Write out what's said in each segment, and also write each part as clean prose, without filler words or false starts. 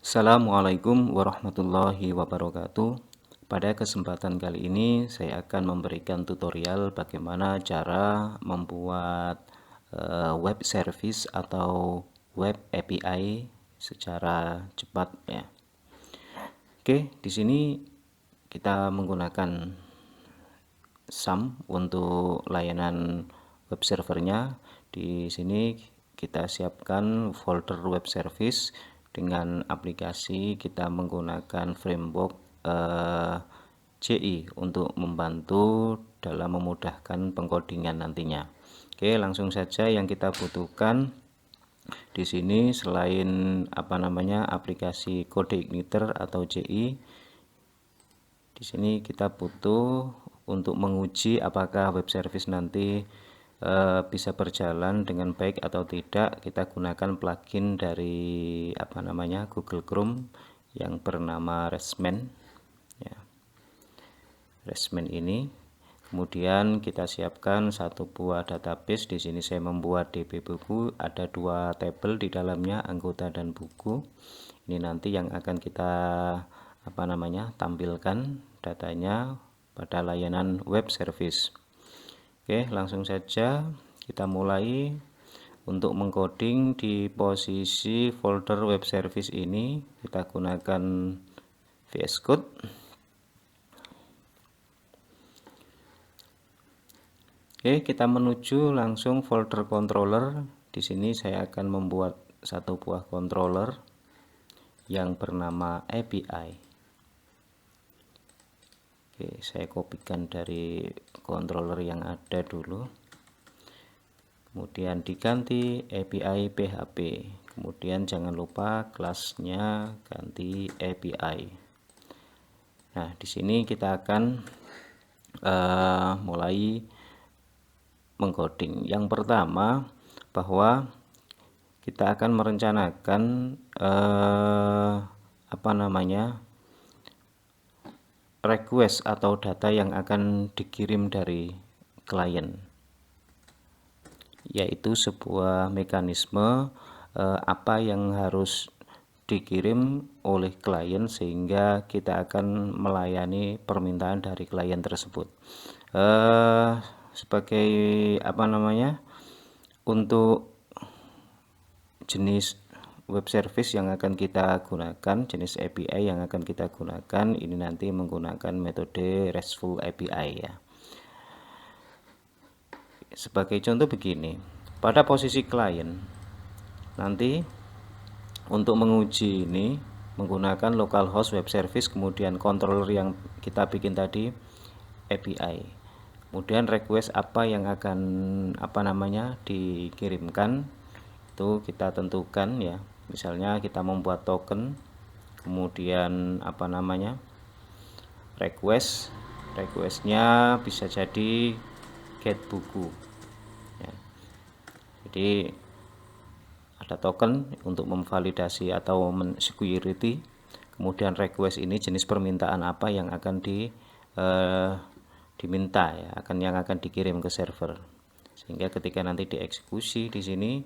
Assalamualaikum warahmatullahi wabarakatuh. Pada kesempatan kali ini saya akan memberikan tutorial bagaimana cara membuat web service atau web API secara cepat ya. Oke, di sini kita menggunakan SAM untuk layanan web servernya. Di sini kita siapkan folder web service dengan aplikasi. Kita menggunakan framework JI untuk membantu dalam memudahkan pengkodingan nantinya. Oke, langsung saja yang kita butuhkan di sini selain aplikasi CodeIgniter atau JI. Di sini kita butuh untuk menguji apakah web service nanti bisa berjalan dengan baik atau tidak. Kita gunakan plugin dari Google Chrome yang bernama Resman ya. Resman ini. Kemudian kita siapkan satu buah database. Di sini saya membuat DB buku, ada 2 tabel di dalamnya, anggota dan buku. Ini nanti yang akan kita tampilkan datanya pada layanan web service. Oke, langsung saja kita mulai untuk mengcoding. Di posisi folder web service ini kita gunakan VS Code. Oke, kita menuju langsung folder controller. Di sini saya akan membuat satu buah controller yang bernama API. Oke, saya kopikan dari controller yang ada dulu. Kemudian diganti API PHP. Kemudian jangan lupa kelasnya ganti API. Nah, di sini kita akan mulai mengcoding. Yang pertama bahwa kita akan merencanakan request atau data yang akan dikirim dari klien, yaitu sebuah mekanisme apa yang harus dikirim oleh klien sehingga kita akan melayani permintaan dari klien tersebut. Sebagai untuk jenis web service yang akan kita gunakan, jenis API yang akan kita gunakan ini nanti menggunakan metode RESTful API ya. Sebagai contoh begini, pada posisi klien nanti untuk menguji ini menggunakan localhost web service, kemudian controller yang kita bikin tadi API, kemudian request apa yang akan dikirimkan itu kita tentukan ya. Misalnya kita membuat token, kemudian requestnya bisa jadi get buku ya. Jadi ada token untuk memvalidasi atau security, kemudian request ini jenis permintaan apa yang akan diminta ya, yang akan dikirim ke server, sehingga ketika nanti dieksekusi di sini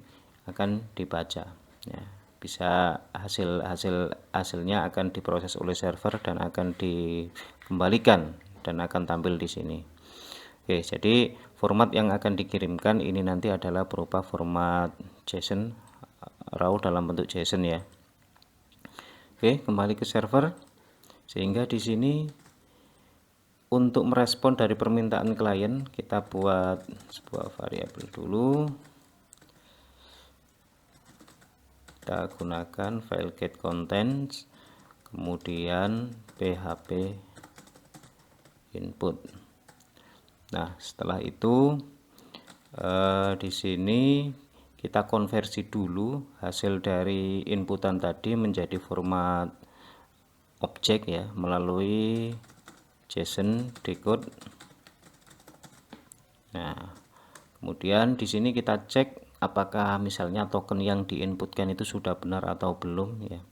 akan dibaca ya. Bisa hasilnya akan diproses oleh server dan akan dikembalikan dan akan tampil di sini. Oke, jadi format yang akan dikirimkan ini nanti adalah berupa format JSON, raw dalam bentuk JSON ya. Oke, kembali ke server. Sehingga di sini untuk merespon dari permintaan klien kita buat sebuah variabel dulu. Kita gunakan file get contents, kemudian php input. Nah, setelah itu di sini kita konversi dulu hasil dari inputan tadi menjadi format objek ya, melalui JSON decode. Nah, kemudian di sini kita cek apakah misalnya token yang diinputkan itu sudah benar atau belum ya.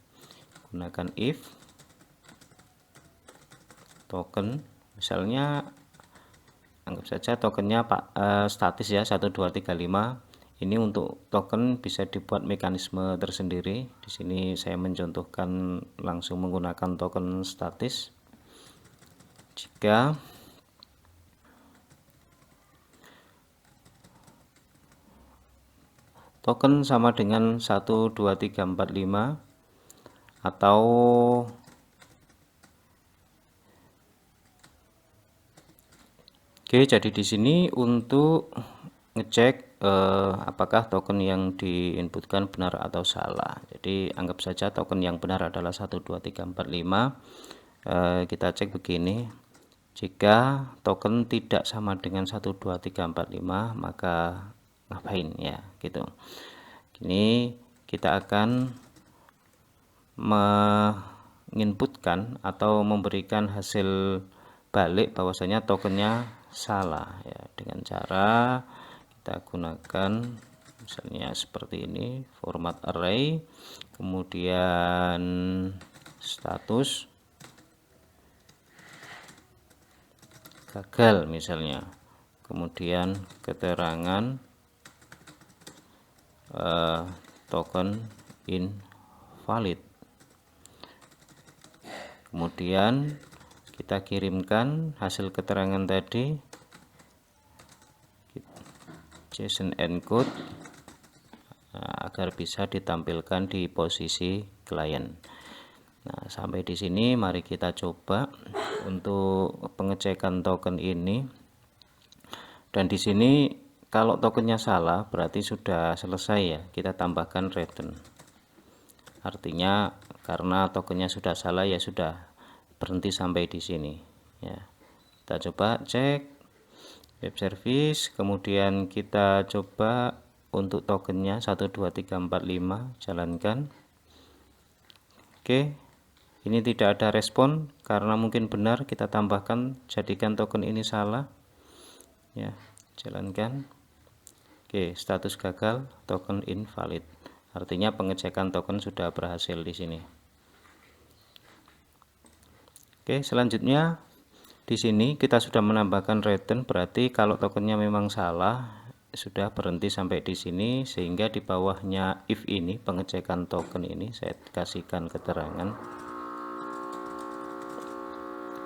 Gunakan if token, misalnya anggap saja tokennya statis ya 1235, Ini untuk token bisa dibuat mekanisme tersendiri. Di sini saya mencontohkan langsung menggunakan token statis. Jika token sama dengan 1 2 3 4 5 atau Oke, jadi di sini untuk ngecek apakah token yang diinputkan benar atau salah. Jadi anggap saja token yang benar adalah 1 2 3 4 5. Kita cek begini. Jika token tidak sama dengan 1 2 3 4 5, maka ngapain ya, gitu. Ini kita akan menginputkan atau memberikan hasil balik bahwasanya tokennya salah ya, dengan cara kita gunakan misalnya seperti ini, format array, kemudian status gagal misalnya, kemudian keterangan token invalid, kemudian kita kirimkan hasil keterangan tadi JSON encode agar bisa ditampilkan di posisi klien. Nah, sampai di sini mari kita coba untuk pengecekan token ini. Dan di sini kalau tokennya salah berarti sudah selesai ya, kita tambahkan return. Artinya karena tokennya sudah salah ya sudah, berhenti sampai di sini ya. Kita coba cek web service, kemudian kita coba untuk tokennya 1 2 3 4 5 jalankan. Oke, ini tidak ada respon karena mungkin benar, kita tambahkan jadikan token ini salah ya, jalankan. Oke, status gagal, token invalid, artinya pengecekan token sudah berhasil di sini. Oke, selanjutnya di sini kita sudah menambahkan return, berarti kalau tokennya memang salah sudah berhenti sampai di sini, sehingga di bawahnya if ini pengecekan token ini saya kasihkan keterangan.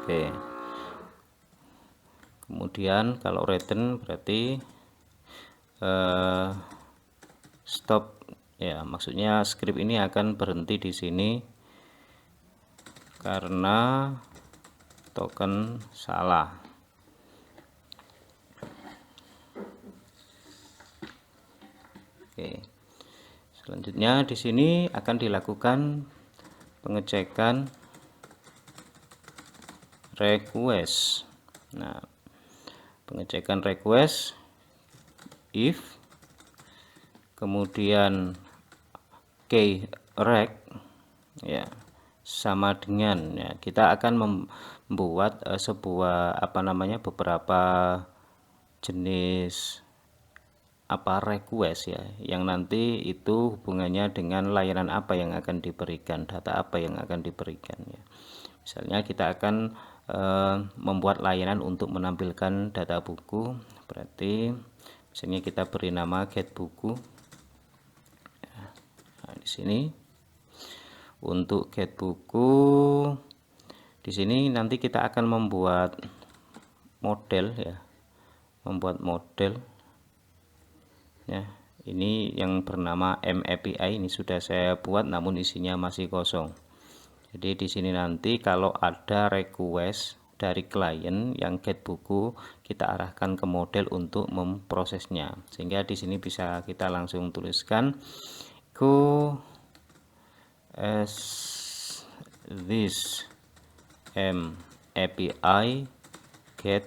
Oke. Kemudian kalau return berarti stop ya, maksudnya script ini akan berhenti di sini karena token salah. Oke. Selanjutnya di sini akan dilakukan pengecekan request. Nah, pengecekan request if, kemudian key rec ya, sama dengan ya, kita akan membuat sebuah beberapa jenis request ya, yang nanti itu hubungannya dengan layanan apa yang akan diberikan, data apa yang akan diberikan ya. Misalnya kita akan membuat layanan untuk menampilkan data buku, berarti misalnya kita beri nama get buku. Nah, di sini untuk get buku, di sini nanti kita akan membuat model ya, ya. Ini yang bernama MAPI, ini sudah saya buat namun isinya masih kosong. Jadi di sini nanti kalau ada request dari klien yang get buku, kita arahkan ke model untuk memprosesnya. Sehingga di sini bisa kita langsung tuliskan go as this MAPI get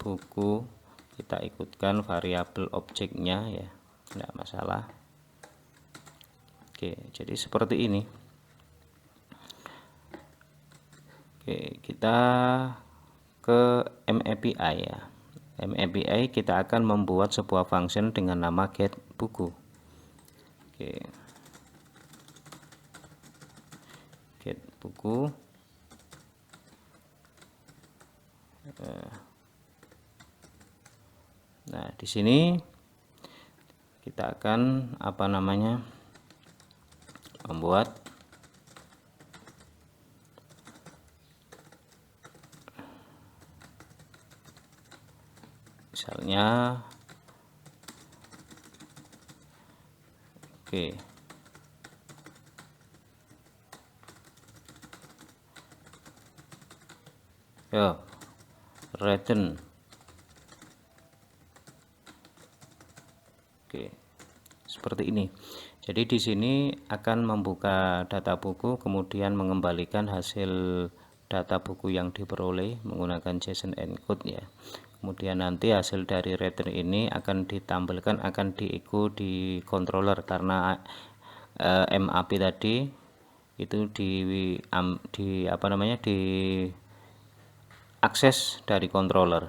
buku, kita ikutkan variabel objeknya ya, tidak masalah. Oke, jadi seperti ini. Oke, kita ke MAPI ya. MAPI kita akan membuat sebuah function dengan nama get buku. Oke. Get buku. Nah, di sini kita akan membuat misalnya ya return. Seperti ini. Jadi di sini akan membuka data buku, kemudian mengembalikan hasil data buku yang diperoleh menggunakan JSON encode ya. Kemudian nanti hasil dari return ini akan ditampilkan, akan diikut di controller karena MAP tadi itu di akses dari controller.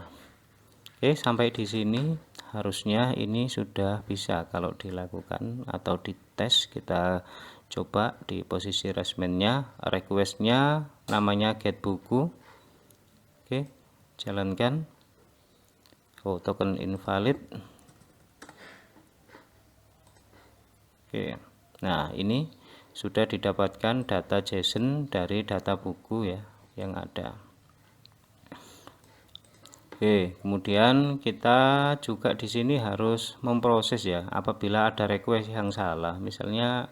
Oke, sampai di sini harusnya ini sudah bisa kalau dilakukan atau dites. Kita coba di posisi responnya, requestnya namanya get buku. Oke, jalankan. Oh, token invalid. Oke, nah ini sudah didapatkan data JSON dari data buku ya yang ada. Oke, kemudian kita juga di sini harus memproses ya apabila ada request yang salah. Misalnya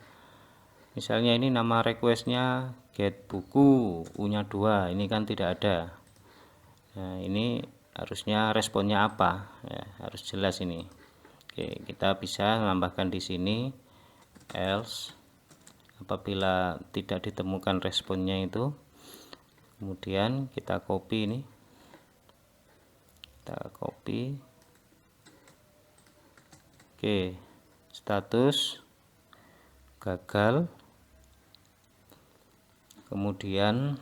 ini nama requestnya get buku U-nya 2, ini kan tidak ada. Nah, ini harusnya responnya apa? Ya, harus jelas ini. Oke, kita bisa menambahkan di sini else apabila tidak ditemukan responnya itu. Kemudian kita copy ini. Kita copy. Oke, status gagal. Kemudian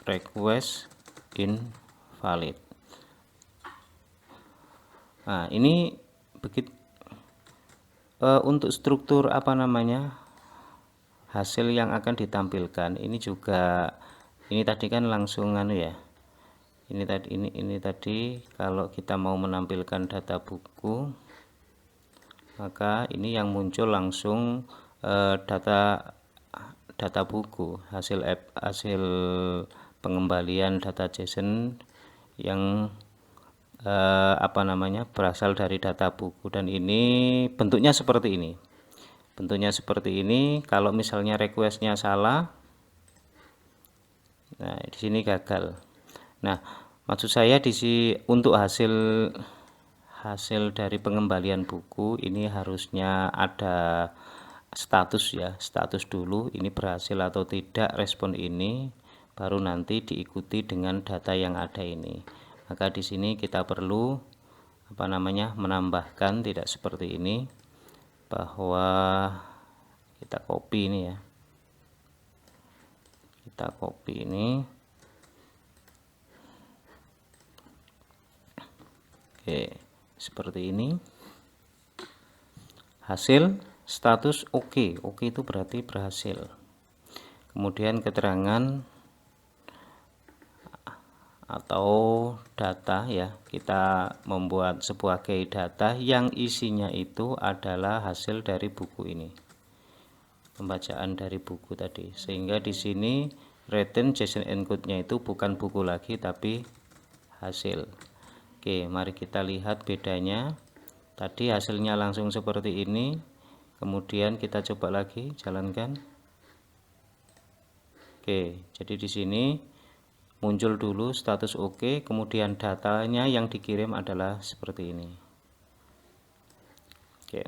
request invalid. Nah, ini begitu untuk struktur hasil yang akan ditampilkan ini juga, ini tadi kan langsung ya, ini tadi kalau kita mau menampilkan data buku, maka ini yang muncul langsung data buku, hasil pengembalian data JSON yang berasal dari data buku, dan ini bentuknya seperti ini. Kalau misalnya requestnya salah, nah di sini gagal. Nah, maksud saya untuk hasil dari pengembalian buku ini harusnya ada status ya, status dulu ini berhasil atau tidak respon ini, baru nanti diikuti dengan data yang ada ini. Maka di sini kita perlu menambahkan tidak seperti ini, bahwa kita copy ini ya, kita copy ini. Oke, seperti ini. Hasil status oke itu berarti berhasil. Kemudian keterangan atau data ya, kita membuat sebuah key data yang isinya itu adalah hasil dari buku ini, pembacaan dari buku tadi, sehingga di sini return JSON encode-nya itu bukan buku lagi tapi hasil. Oke, mari kita lihat bedanya. Tadi hasilnya langsung seperti ini, kemudian kita coba lagi jalankan. Oke, jadi di sini muncul dulu status oke, kemudian datanya yang dikirim adalah seperti ini. Oke,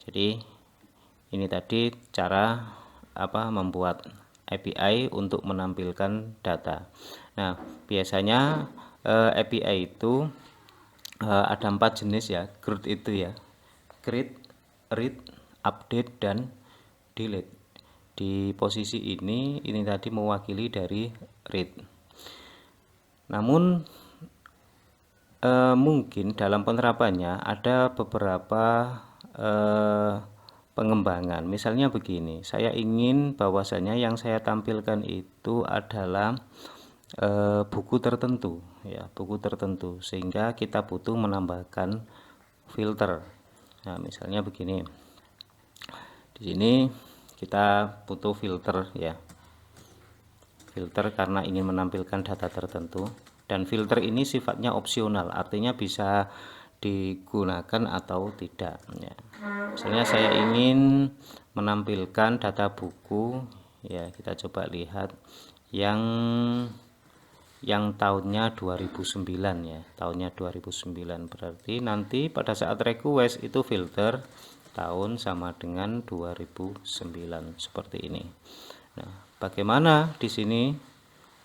jadi ini tadi cara membuat API untuk menampilkan data. Nah, biasanya API itu ada 4 jenis ya, CRUD itu ya, create, read, update, dan delete. Di posisi ini tadi mewakili dari read. Namun mungkin dalam penerapannya ada beberapa pengembangan. Misalnya begini, saya ingin bahwasanya yang saya tampilkan itu adalah buku tertentu, ya, buku tertentu, sehingga kita butuh menambahkan filter. Nah, misalnya begini, di sini kita butuh filter, ya, filter karena ingin menampilkan data tertentu, dan filter ini sifatnya opsional, artinya bisa digunakan atau tidak, ya. Misalnya saya ingin menampilkan data buku, ya, kita coba lihat yang tahunnya 2009, ya, tahunnya 2009, berarti nanti pada saat request itu filter tahun sama dengan 2009 seperti ini. Nah, bagaimana di sini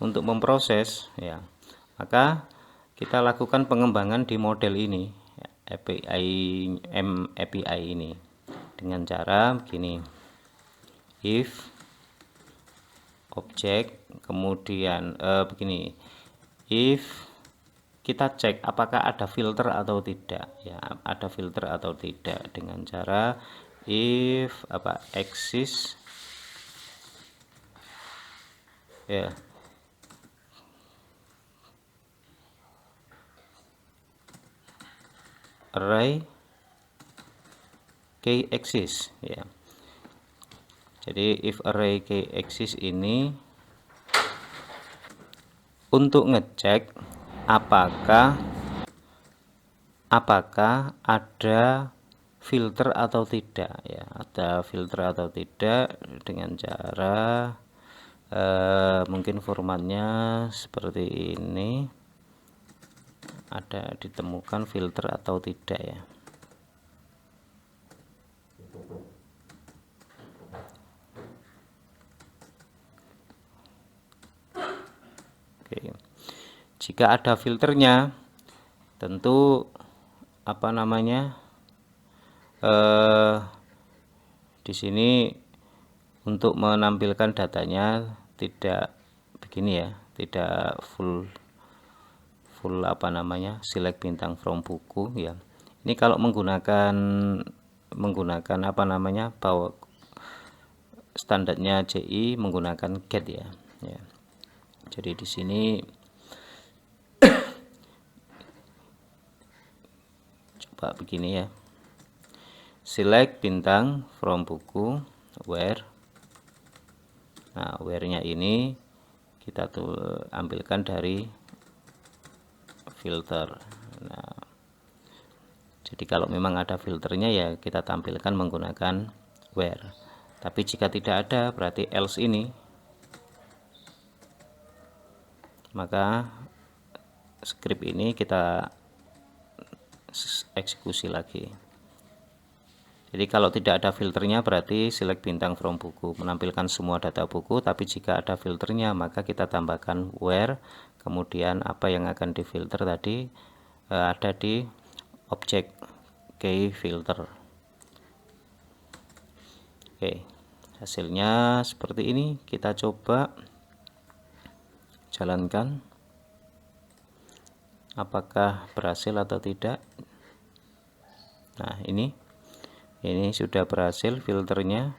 untuk memproses, ya, maka kita lakukan pengembangan di model ini, API ini, dengan cara begini, if objek, kemudian begini, if kita cek apakah ada filter atau tidak, ya, ada filter atau tidak, dengan cara if exist, ya, array key exist, ya. Jadi if array key exist ini untuk ngecek apakah ada filter atau tidak, ya, ada filter atau tidak, dengan cara mungkin formatnya seperti ini, ada ditemukan filter atau tidak, ya. Oke. Jika ada filternya, tentu di sini untuk menampilkan datanya tidak begini, ya, tidak full select bintang from buku, ya. Ini kalau menggunakan bahwa standarnya JI menggunakan get, ya. Jadi di sini coba begini, ya, select bintang from buku where. Nah, where-nya ini kita ambilkan dari filter. Nah, jadi kalau memang ada filternya, ya, kita tampilkan menggunakan where. Tapi jika tidak ada, berarti else ini, maka script ini kita eksekusi lagi. Jadi kalau tidak ada filternya, berarti select bintang from buku menampilkan semua data buku, tapi jika ada filternya, maka kita tambahkan where, kemudian apa yang akan difilter tadi ada di objek key filter. Oke, hasilnya seperti ini. Kita coba jalankan apakah berhasil atau tidak. Nah, ini sudah berhasil filternya.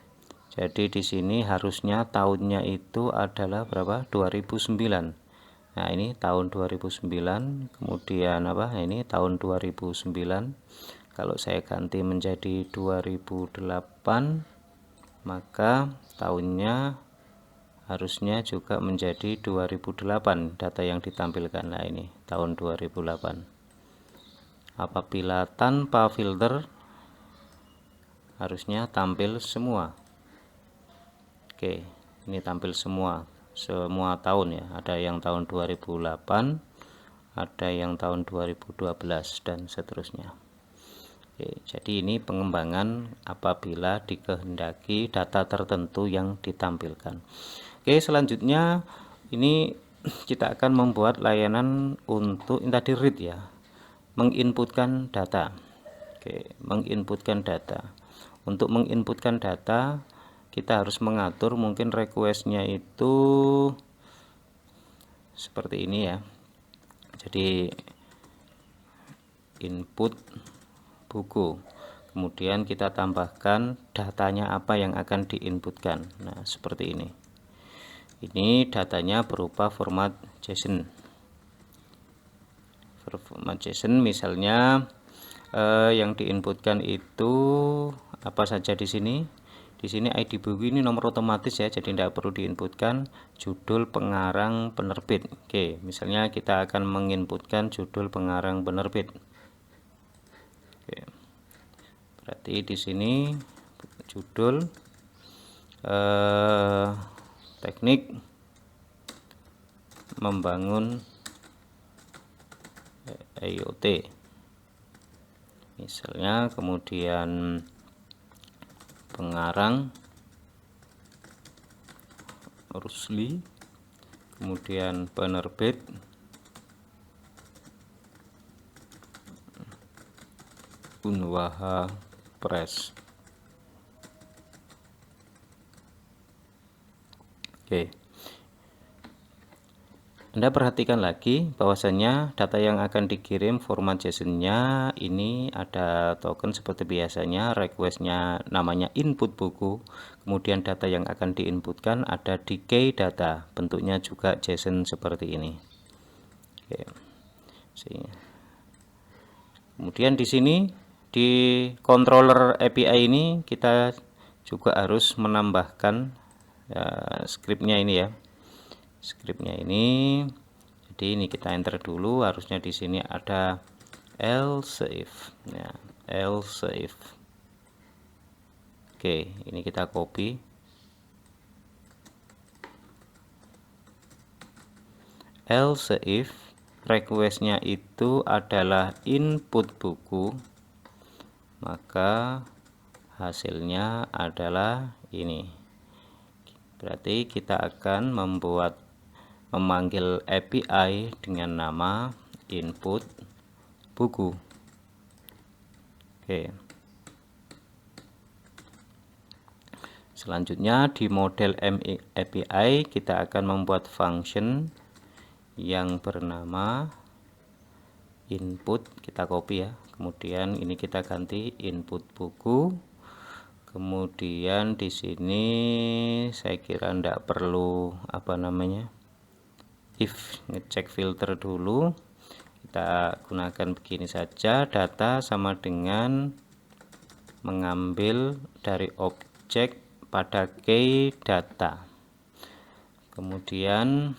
Jadi di sini harusnya tahunnya itu adalah berapa? 2009. Nah, ini tahun 2009, kemudian ini tahun 2009. Kalau saya ganti menjadi 2008, maka tahunnya harusnya juga menjadi 2008 data yang ditampilkan. Nah, ini tahun 2008. Apabila tanpa filter, harusnya tampil semua. Oke, ini tampil semua tahun, ya. Ada yang tahun 2008, ada yang tahun 2012, dan seterusnya. Oke, jadi ini pengembangan apabila dikehendaki data tertentu yang ditampilkan. Oke, selanjutnya ini kita akan membuat layanan untuk tadi read, ya, menginputkan data. Oke, menginputkan data. Untuk menginputkan data, kita harus mengatur mungkin requestnya itu seperti ini, ya. Jadi input buku, kemudian kita tambahkan datanya apa yang akan diinputkan. Nah, seperti ini. Ini datanya berupa format JSON. Format JSON misalnya yang diinputkan itu apa saja di sini. Di sini ID buku ini nomor otomatis ya, jadi tidak perlu diinputkan. Judul pengarang penerbit. Oke, misalnya kita akan menginputkan judul pengarang penerbit. Oke. Berarti di sini judul teknik membangun IoT. Misalnya, kemudian pengarang Rusli, kemudian penerbit Unwaha Press. Oke. Anda perhatikan lagi bahwasanya data yang akan dikirim format JSON-nya ini ada token seperti biasanya, request-nya namanya input buku, kemudian data yang akan diinputkan ada decay data, bentuknya juga JSON seperti ini. Oke. Kemudian di sini di controller API ini kita juga harus menambahkan scriptnya ini ya. Scriptnya ini, jadi ini kita enter dulu, harusnya di sini ada else if ya, else if. Oke, ini kita copy, else if requestnya itu adalah input buku, maka hasilnya adalah ini. Berarti kita akan memanggil API dengan nama input buku. Oke. Selanjutnya di model API kita akan membuat function yang bernama input, kita copy ya. Kemudian ini kita ganti input buku. Kemudian di sini saya kira tidak perlu if, ngecek filter dulu, kita gunakan begini saja, data sama dengan mengambil dari objek pada key data, kemudian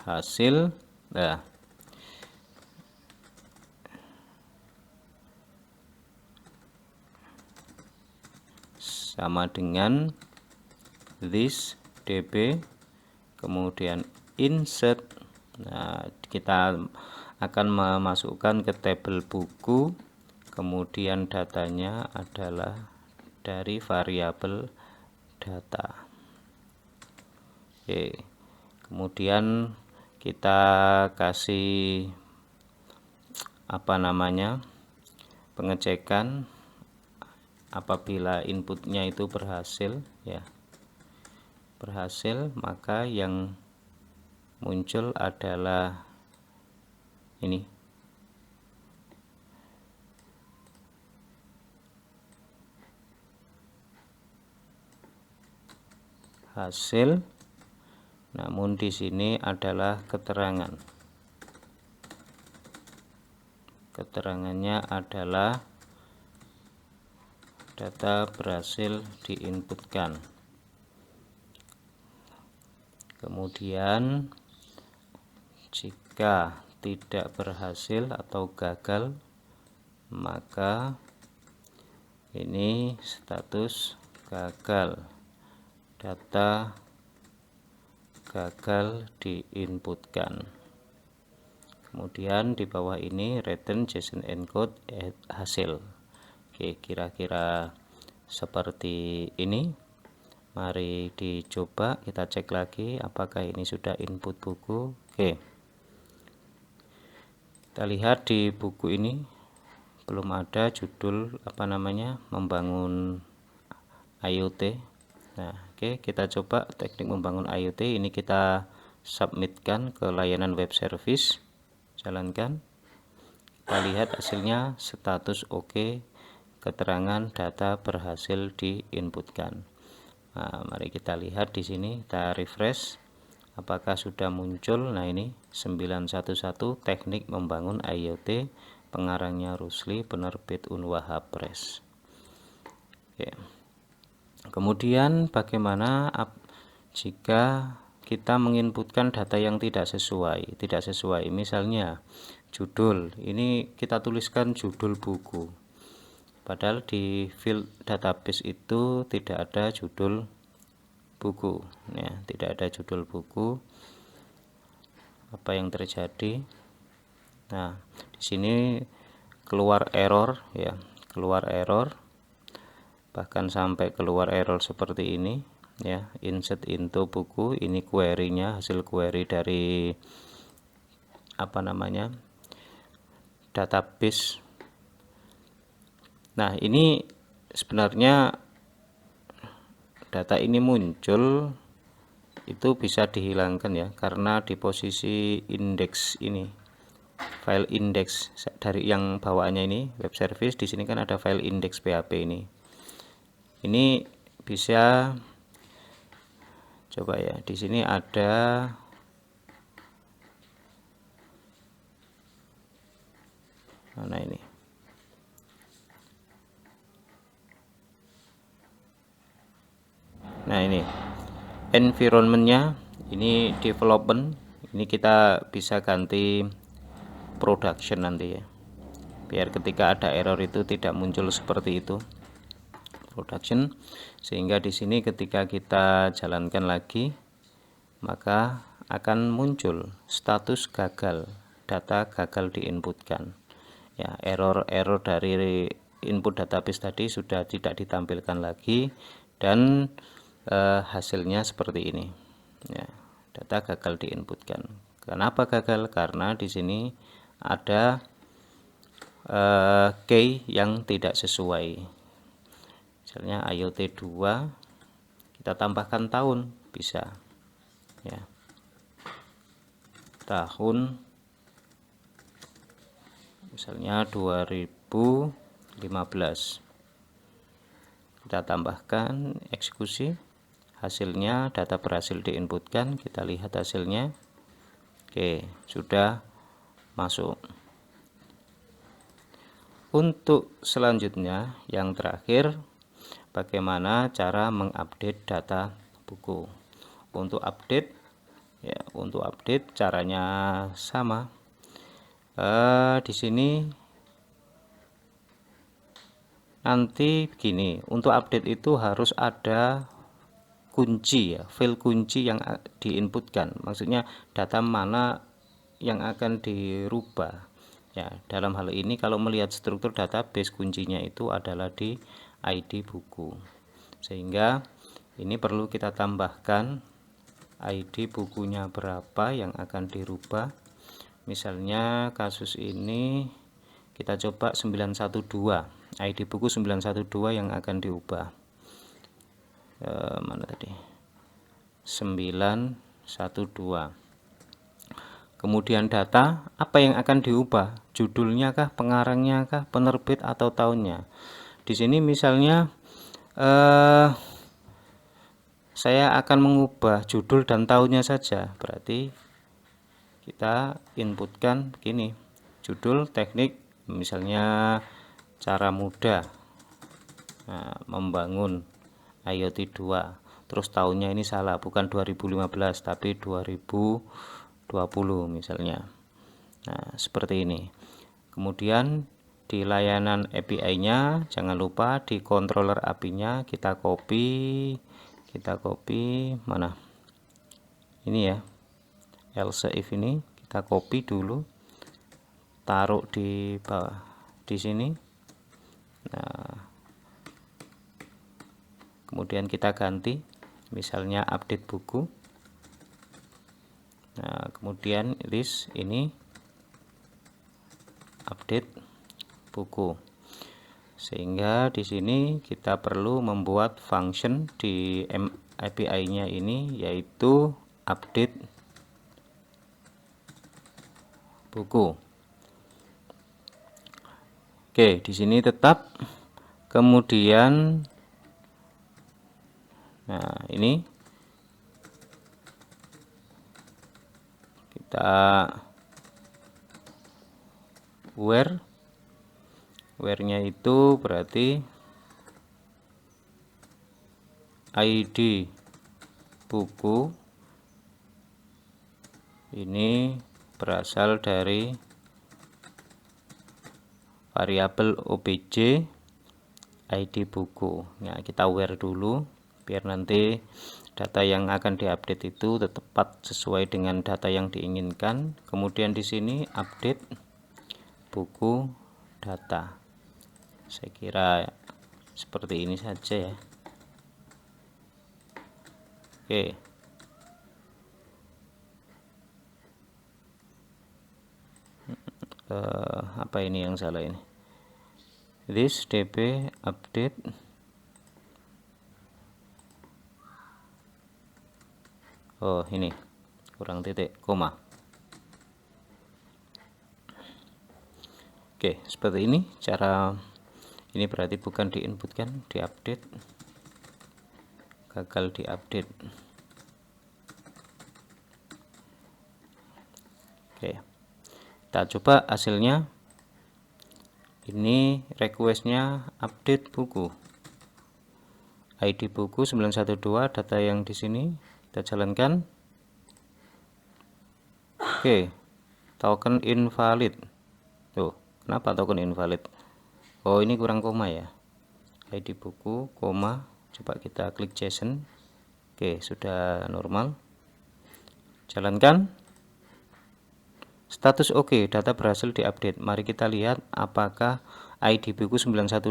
hasil sama dengan this db, kemudian insert. Nah, kita akan memasukkan ke tabel buku, kemudian datanya adalah dari variabel data. Oke, kemudian kita kasih pengecekan apabila inputnya itu berhasil ya, berhasil, maka yang muncul adalah ini, hasil, namun di sini adalah keterangan. Keterangannya adalah data berhasil diinputkan. Kemudian jika tidak berhasil atau gagal, maka ini status gagal, data gagal diinputkan. Kemudian di bawah ini return JSON encode hasil. Oke, kira-kira seperti ini. Mari dicoba, kita cek lagi apakah ini sudah input buku. Oke, kita lihat di buku ini belum ada judul membangun IoT. Nah, oke, kita coba teknik membangun IoT ini, kita submitkan ke layanan web service, jalankan, kita lihat hasilnya status oke, keterangan data berhasil diinputkan. Nah, mari kita lihat di sini, kita refresh apakah sudah muncul. Nah, ini 911 teknik membangun IoT, pengarangnya Rusli, penerbit Unwaha Press. Oke. Kemudian bagaimana jika kita menginputkan data yang tidak sesuai? Misalnya judul, ini kita tuliskan judul buku, padahal di field database itu tidak ada judul buku, ya, tidak ada judul buku. Apa yang terjadi? Nah, di sini keluar error, ya, bahkan sampai keluar error seperti ini, ya, insert into buku. Ini query-nya, hasil query dari database. Nah, ini sebenarnya data ini muncul itu bisa dihilangkan, ya, karena di posisi indeks ini, file index dari yang bawaannya ini web service, di sini kan ada file index PHP ini. Ini bisa coba, ya, di sini ada mana ini. Nah, ini environmentnya, ini development, ini kita bisa ganti production nanti, ya, biar ketika ada error itu tidak muncul seperti itu, production. Sehingga di sini ketika kita jalankan lagi, maka akan muncul status gagal, data gagal diinputkan, ya, error dari input database tadi sudah tidak ditampilkan lagi, dan hasilnya seperti ini, ya, data gagal diinputkan. Kenapa gagal? Karena di sini ada key yang tidak sesuai. Misalnya IoT 2, kita tambahkan tahun, bisa, ya, tahun misalnya 2015, kita tambahkan, eksekusi, hasilnya data berhasil diinputkan, kita lihat hasilnya. Oke, sudah masuk. Untuk selanjutnya, yang terakhir, bagaimana cara mengupdate data buku. Untuk update, ya, caranya sama. Di sini nanti begini, untuk update itu harus ada kunci, ya, file kunci yang diinputkan, maksudnya data mana yang akan dirubah, ya. Dalam hal ini kalau melihat struktur database, kuncinya itu adalah di ID buku, sehingga ini perlu kita tambahkan ID bukunya berapa yang akan dirubah. Misalnya kasus ini kita coba 912, ID buku 912 yang akan diubah. Mana tadi? 912. Kemudian data, apa yang akan diubah? Judulnya kah, pengarangnya kah, penerbit atau tahunnya? Di sini misalnya saya akan mengubah judul dan tahunnya saja, berarti kita inputkan begini, judul teknik, misalnya cara mudah membangun IoT 2, terus tahunnya ini salah, bukan 2015 tapi 2020 misalnya. Nah, seperti ini. Kemudian di layanan API-nya jangan lupa di controller API-nya kita copy mana ini, ya, else if ini kita copy dulu, taruh di bawah di sini. Nah, kemudian kita ganti, misalnya update buku. Nah, kemudian list ini update buku, sehingga di sini kita perlu membuat function di API-nya ini, yaitu update buku. Oke, di sini tetap. Kemudian nah, ini kita where-nya itu berarti ID buku ini berasal dari variabel obj ID buku. Nah, kita where dulu biar nanti data yang akan diupdate itu tepat sesuai dengan data yang diinginkan. Kemudian di sini update buku data. Saya kira seperti ini saja ya. Oke. Apa ini yang salah ini? This db update ini kurang titik koma. Oke, seperti ini cara ini berarti bukan diinputkan, diupdate, gagal diupdate. Oke, kita coba hasilnya. Ini requestnya update buku, ID buku 912, data yang di sini kita jalankan. Oke, token invalid. Tuh, kenapa token invalid? Oh, ini kurang koma ya. ID buku, koma. Coba kita klik JSON. Oke, sudah normal. Jalankan. Status oke, data berhasil diupdate. Mari kita lihat apakah ID buku 912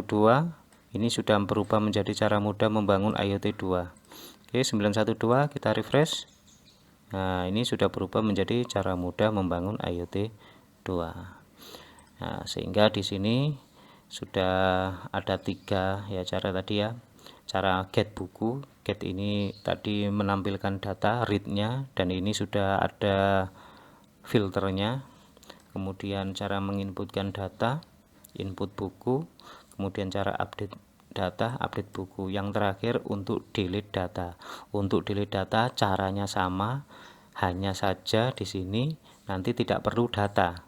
ini sudah berubah menjadi cara mudah membangun IoT 2. Oke, 912 kita refresh. Nah, ini sudah berubah menjadi cara mudah membangun IoT 2. Nah, sehingga di sini sudah ada 3 ya cara tadi ya. Cara get buku, get ini tadi menampilkan data read-nya, dan ini sudah ada filternya. Kemudian cara menginputkan data, input buku, kemudian cara update data, update buku. Yang terakhir untuk delete data. Untuk delete data caranya sama, hanya saja di sini nanti tidak perlu data,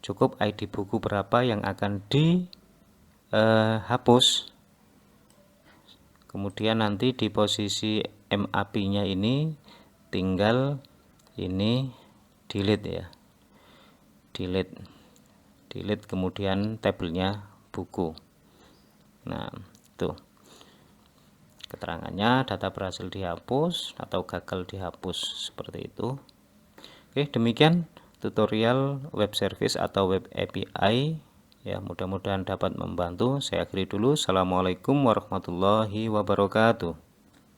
cukup ID buku berapa yang akan dihapus. Kemudian nanti di posisi MAP-nya ini tinggal ini delete ya, delete kemudian tabelnya buku. Nah, itu keterangannya, data berhasil dihapus atau gagal dihapus, seperti itu. Oke, demikian tutorial web service atau web API ya, mudah-mudahan dapat membantu. Saya akhiri dulu. Assalamualaikum warahmatullahi wabarakatuh.